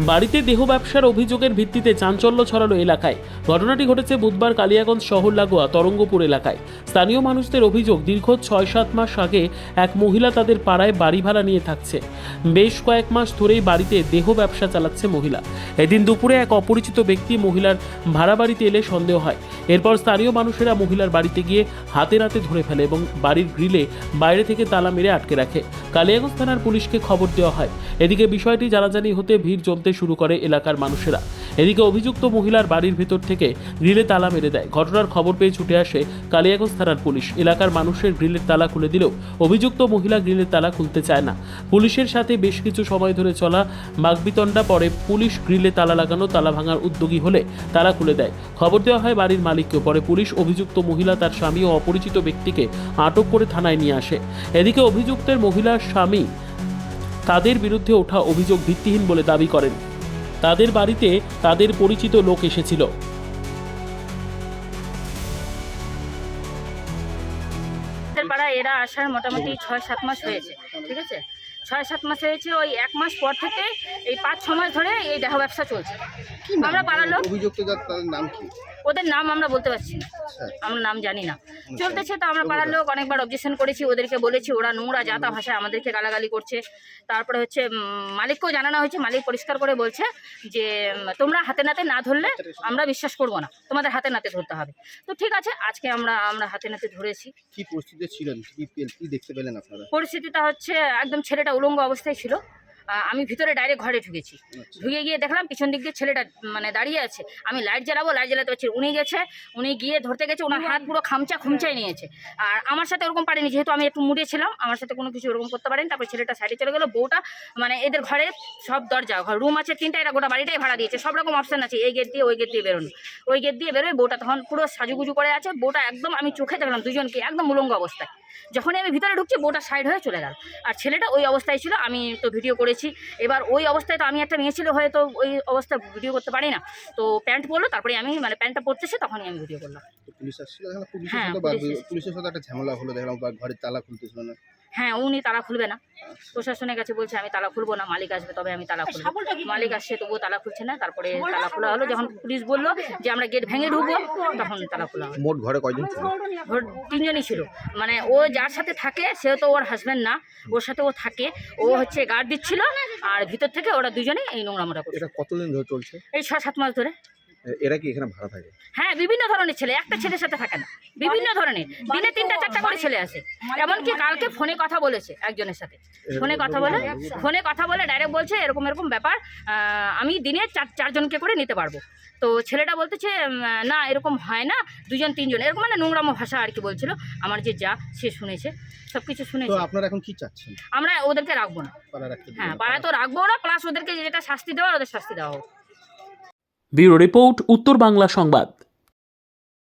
বাড়িতে দেহ ব্যবসার অভিযোগের ভিত্তিতে চাঞ্চল্য ছড়ালো এলাকায়। ঘটনাটি ঘটেছে বুধবার কালিয়াগঞ্জ শহর লাগোয়া তরঙ্গপুর এলাকায়। স্থানীয় মানুষদের অভিযোগ, দীর্ঘ 6-7 মাস আগে এক মহিলা তাদের পাড়ায় বাড়ি ভাড়া নিয়ে থাকছে। বেশ কয়েক মাস ধরেই বাড়িতে দেহ ব্যবসা চালাচ্ছে মহিলা। এদিন দুপুরে এক অপরিচিত ব্যক্তি মহিলার ভাড়া বাড়িতে এলে সন্দেহ হয়। এরপর স্থানীয় মানুষেরা মহিলার বাড়িতে গিয়ে হাতে নাতে ধরে ফেলে এবং বাড়ির গ্রিলে বাইরে থেকে তালা মেরে আটকে রাখে। কালিয়াগঞ্জ থানার পুলিশকে খবর দেওয়া হয়। এদিকে বিষয়টি জানাজানি হতে ভিড় জমতে শুরু করে এলাকার মানুষেরা। এদিকে অভিযুক্ত মহিলার বাড়ির ভেতর থেকে গ্রিলে তালা মেরে দেয়। ঘটনার খবর পেয়ে ছুটে আসে কালিয়াগঞ্জ থানার পুলিশ। এলাকার মানুষের গ্রিলের তালা খুলে দিলেও অভিযুক্ত মহিলা গ্রিলের তালা খুলতে চায় না। পুলিশের সাথে বেশ কিছু সময় ধরে চলা বাগবিতণ্ডা পরে পুলিশ গ্রিলে তালা লাগানো তালা ভাঙার উদ্যোগী হলে তালা খুলে দেয়। খবর দেওয়া হয় বাড়ির মালিককে। পরে পুলিশ অভিযুক্ত মহিলা, তার স্বামী ও অপরিচিত ব্যক্তিকে আটক করে থানায় নিয়ে আসে। এদিকে অভিযুক্তের মহিলার স্বামী তাদের বিরুদ্ধে ওঠা অভিযোগ ভিত্তিহীন বলে দাবি করেন। তাদের বাড়িতে তাদের পরিচিত লোক এসেছিল। পাড়া এরা আসার মোটামুটি 6-7 মাস হয়েছে, ঠিক আছে। 6-7 মাস হয়েছে। ওই 1 মাস পর থেকে এই 5-6 মাস ধরে এই দেহ ব্যবসা চলছে। আমরা পাড়ার লোক, অভিযুক্তদের নাম কি? ওদের নাম আমরা বলতে পারছি না, আমরা নাম জানি না। চলতেছে তো আমরা পাড়ার লোক অনেকবার অবজেকশন করেছি, ওদেরকে বলেছি, ওরা নোংরা জাতা ভাষায় আমাদেরকে গালাগালি করছে। তারপরে হচ্ছে মালিককেও জানানো হয়েছে, মালিক পরিষ্কার করে বলছে যে তোমরা হাতে নাতে না ধরলে আমরা বিশ্বাস করব না, তোমাদের হাতে নাতে ধরতে হবে। তো ঠিক আছে, আজকে আমরা হাতে নাতে ধরেছি। কি পরিস্থিতি ছিলেন, কি দেখতে পেলেন আপনারা? পরিস্থিতিটা হচ্ছে একদম ছেলেটা উলঙ্গ অবস্থায় ছিল। আমি ভিতরে ডাইরেক্ট ঘরে ঢুকেছি। ঢুকে গিয়ে দেখলাম পিছন দিক দিয়ে ছেলেটা দাঁড়িয়ে আছে। আমি লাইট জ্বালাবো, লাইট জ্বালাতে পারছি, উনি গিয়ে ধরতে গেছে, ওনার হাত পুরো খুমচাই নিয়েছে। আর আমার সাথে ওরকম পারেনি, যেহেতু আমি একটু মুডে ছিলাম, আমার সাথে কোনো কিছু ওরকম করতে পারেনি। তারপর ছেলেটা সাইডে চলে গেলো। বউটা এদের ঘরে সব রুম আছে 3টা, এরা গোটা বাড়িটাই ভাড়া দিয়েছে। সব রকম অপশান আছে, এই গেট দিয়ে ওই গেট দিয়ে বেরোনো। ওই গেট দিয়ে বেরোয় বউটা তখন পুরো সাজুগুজু করে আছে। বউটা একদম, আমি চোখে দেখলাম দুজনকে একদম উলঙ্গ অবস্থায়। যখনই আমি ভিতরে ঢুকছি বউটা সাইড হয়ে চলে গেল। আর ছেলেটা ওই অবস্থায় ছিল। আমি তো ভিডিও করেছি। এবার ওই অবস্থায় তো আমি একটা মেয়ে ছিল, হয়তো ওই অবস্থায় ভিডিও করতে পারি না। তো প্যান্ট পরলো, তারপরে আমি প্যান্টটা পরতেছে, তখনই আমি ভিডিও করলাম। পুলিশ আসছিল, হ্যাঁ, পুলিশের সাথে একটা ঝামেলা হলো, দেখলাম ঘরের তালা খুলতেছিল না। হ্যাঁ, উনি তালা খুলবে না। প্রশাসনের কাছে বলছে আমি তালা খুলবো না, মালিক আসবে তবে আমি তালা খুলবো। মালিক আসছে তবুও তালা খুলছে না। তারপরে তালা খোলা হলো। যখন পুলিশ বললো যে আমরা গেট ভেঙে ঢুকবো, তখন তালা খোলা হলো। মোট ঘরে কয়জন ছিল? 3জনই ছিল। ও যার সাথে থাকে সে তো ওর হাজব্যান্ড না, ওর সাথে ও থাকে। ও হচ্ছে গার্ড দিচ্ছিল, আর ভিতর থেকে ওরা দুজনেই এই নোংরামোটা করছে। এটা কতদিন ধরে চলছে? এই 6-7 মাস ধরে। এরা কি এখানে ভাড়া থাকে? হ্যাঁ, বিভিন্ন ধরনের ছেলে, একটা ছেলের সাথে থাকে না, বিভিন্ন ধরনের। দিনে 3টা-4টা করে ছেলে আসে। এমনকি কালকে ফোনে কথা বলেছে একজনের সাথে। ফোনে কথা বলে ডাইরেক্ট বলছে এরকম ব্যাপার, আমি দিনে 4জনকে করে নিতে পারবো। তো ছেলেটা বলতেছে না এরকম হয় না, 2-3জন এরকম নোংরামো ভাষা আর কি বলছিল। আমার যে যা সে শুনেছে, সব কিছু শুনেছে। তো আপনারা এখন কি চাচ্ছেন? আমরা ওদেরকে রাখবো না। হ্যাঁ, পাড়ায় তো রাখবো না, প্লাস ওদেরকে যেটা শাস্তি দেওয়ার ওদের শাস্তি দেওয়া হোক। ব্যুরো রিপোর্ট, উত্তর বাংলা সংবাদ।